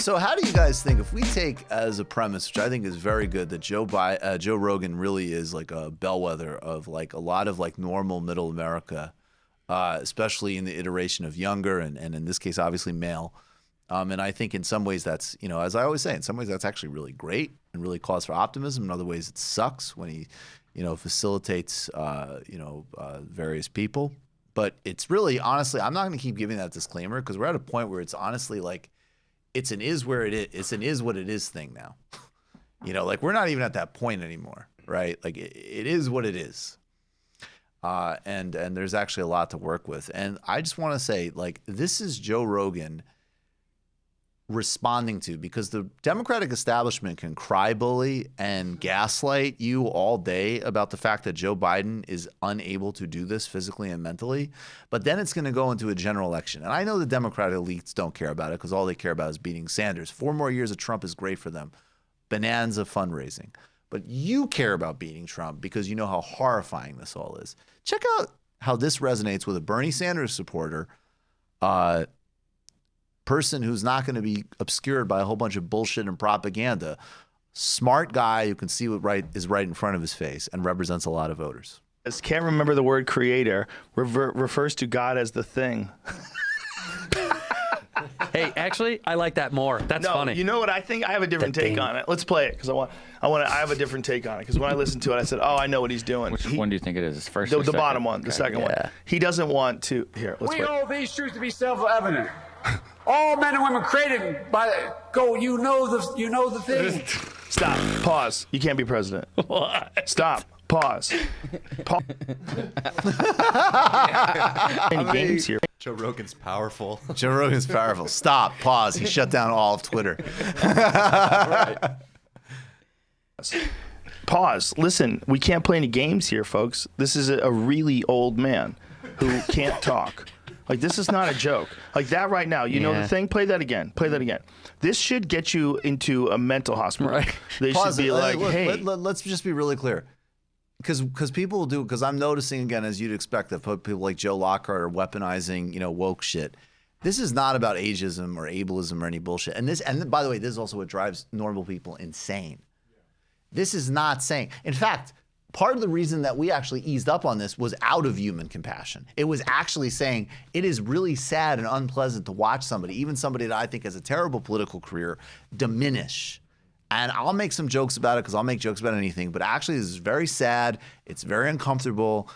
So how do you guys think, if we take as a premise, which I think is very good, that Joe Rogan really is like a bellwether of like a lot of like normal middle America, especially in the iteration of younger and in this case, obviously male. And I think in some ways that's, you know, as I always say, in some ways that's actually really great and really cause for optimism. In other ways it sucks when he, you know, facilitates, various people. But it's really, honestly, I'm not going to keep giving that disclaimer because we're at a point where it's honestly like, it's an is where it is. It's an is what it is thing now. You know, like we're not even at that point anymore, right? Like it is what it is. And there's actually a lot to work with. And I just want to say, like, this is Joe Rogan responding to, because the Democratic establishment can cry bully and gaslight you all day about the fact that Joe Biden is unable to do this physically and mentally, but then it's going to go into a general election. And I know the Democratic elites don't care about it because all they care about is beating Sanders. 4 more years of Trump is great for them. Bonanza fundraising. But you care about beating Trump because you know how horrifying this all is. Check out how this resonates with a Bernie Sanders supporter, person who's not going to be obscured by a whole bunch of bullshit and propaganda. Smart guy who can see what is right in front of his face and represents a lot of voters. Can't remember the word creator. Refers to God as the thing. Hey, actually, I like that more. That's funny. You know what I think? I have a different take on it. Let's play it because I have a different take on it because when I listened to it, I said, "Oh, I know what he's doing." Which one do you think it is? His first, the or second? bottom one, the second one. He doesn't want to. Here, let's We play. hold these truths to be self-evident. All men and women created by you know the thing. Stop. Pause. You can't be president. What? Stop. Pause. Any games here? Joe Rogan's powerful. Joe Rogan's powerful. Stop. Pause. He shut down all of Twitter. Right. Pause. Listen, we can't play any games here, folks. This is a really old man who can't talk. Like, this is not a joke. Like that right now. You know the thing? Play that again. Play that again. This should get you into a mental hospital. Right. They Pause should be like, hey. Let's just be really clear. Because people do, because I'm noticing again, as you'd expect, that people like Joe Lockhart are weaponizing, you know, woke shit. This is not about ageism or ableism or any bullshit. And by the way, this is also what drives normal people insane. This is not saying, in fact, part of the reason that we actually eased up on this was out of human compassion. It was actually saying it is really sad and unpleasant to watch somebody, even somebody that I think has a terrible political career, diminish. And I'll make some jokes about it because I'll make jokes about anything. But actually, this is very sad. It's very uncomfortable.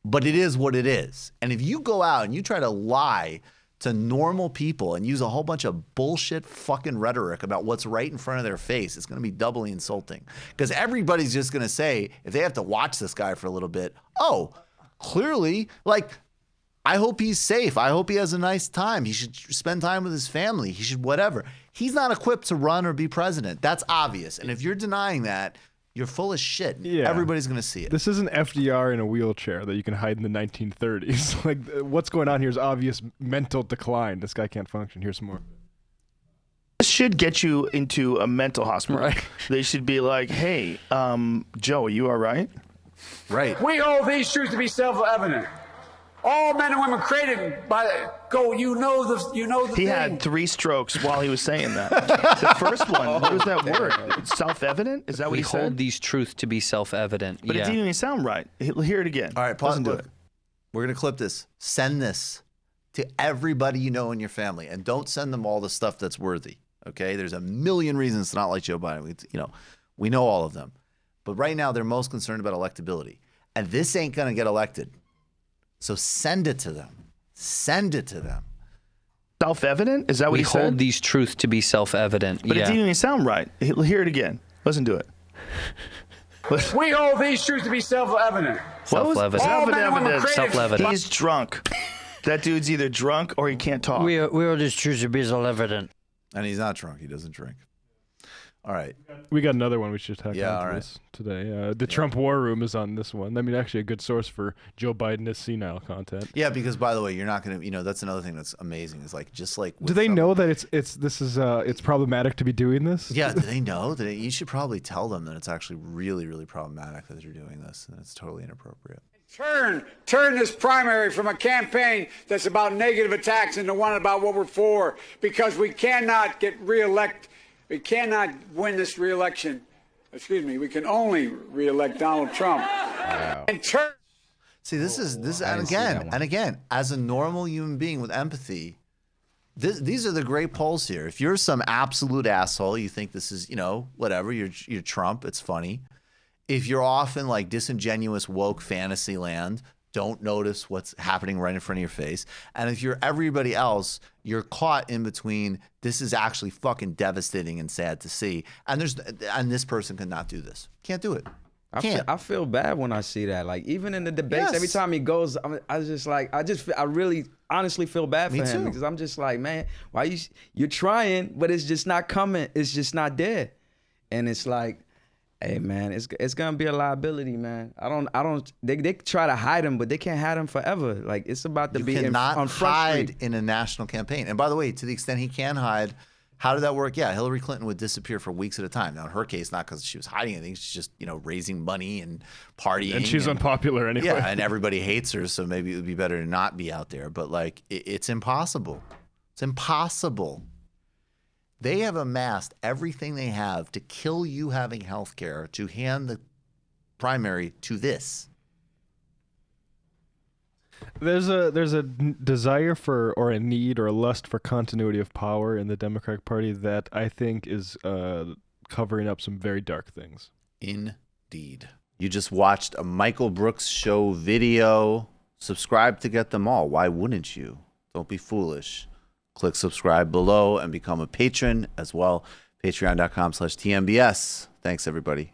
But it is what it is. And if you go out and you try to lie to normal people and use a whole bunch of bullshit fucking rhetoric about what's right in front of their face, it's going to be doubly insulting. Because everybody's just going to say, if they have to watch this guy for a little bit, oh, clearly, like, I hope he's safe. I hope he has a nice time. He should spend time with his family. He should whatever. He's not equipped to run or be president. That's obvious. And if you're denying that, you're full of shit. Yeah. Everybody's going to see it. This isn't FDR in a wheelchair that you can hide in the 1930s. Like, what's going on here is obvious mental decline. This guy can't function. Here's some more. This should get you into a mental hospital. Right. They should be like, hey, Joe, are you all right? Right. We hold these truths to be self-evident. All men and women created by you know the He thing. had 3 strokes while he was saying that. The first one, what was that word? It's self-evident? Is that what We he hold said? these truths to be self-evident. But it didn't even sound right. Hear it again. All right, pause. Listen to Look, it. we're going to clip this. Send this to everybody you know in your family. And don't send them all the stuff that's worthy. Okay? There's a million reasons to not like Joe Biden. We know all of them. But right now, they're most concerned about electability. And this ain't going to get elected. So send it to them. Send it to them. Self-evident? Is that what We he said? hold these truths to be self-evident. But it didn't even sound right. Hear it again. Listen to it. We hold these truths to be self-evident. Self-evident. All men and women created Self-evident. He's drunk. That dude's either drunk or he can't talk. We are just choose to be self-evident. And he's not drunk. He doesn't drink. All right. We got another one we should tack Yeah, on all to right. this today. The Trump War Room is on this one. I mean, actually a good source for Joe Biden is senile content. Yeah, because by the way, you're not going to, that's another thing that's amazing. Is like, just like. Do they know that it's problematic to be doing this? Yeah, do they know that you should probably tell them that it's actually really, really problematic that you're doing this and it's totally inappropriate. Turn this primary from a campaign that's about negative attacks into one about what we're for, because we cannot get reelect. We cannot win this reelection. Excuse me. We can only reelect Donald Trump. Wow. And turn. See, this is I and didn't see that again one. and again, as a normal human being with empathy, these are the great polls here. If you're some absolute asshole, you think this is, whatever, you're Trump, it's funny. If you're off in like disingenuous woke fantasy land, don't notice what's happening right in front of your face. And if you're everybody else, you're caught in between. This is actually fucking devastating and sad to see. And this person cannot do this. Can't do it. I feel bad when I see that. Like, even in the debates, Yes. every time he goes, I really honestly feel bad for Me him, too. because I'm just like, man, why you're trying, but it's just not coming. It's just not there. And it's like, hey man, it's gonna be a liability, man. They try to hide him, but they can't hide him forever. Like, it's about to You be cannot on Front hide Street. in a national campaign. And by the way, to the extent he can hide, how did that work? Yeah, Hillary Clinton would disappear for weeks at a time. Now, in her case, not because she was hiding anything. She's just, raising money and partying. And she's unpopular anyway. Yeah, and everybody hates her, so maybe it would be better to not be out there. But, like, it's impossible. It's impossible. They have amassed everything they have to kill you having health care, to hand the primary to this. There's a desire for, or a need or a lust for continuity of power in the Democratic Party that I think is covering up some very dark things. Indeed. You just watched a Michael Brooks show video. Subscribe to get them all. Why wouldn't you? Don't be foolish. Click subscribe below and become a patron as well. Patreon.com/TMBS. Thanks, everybody.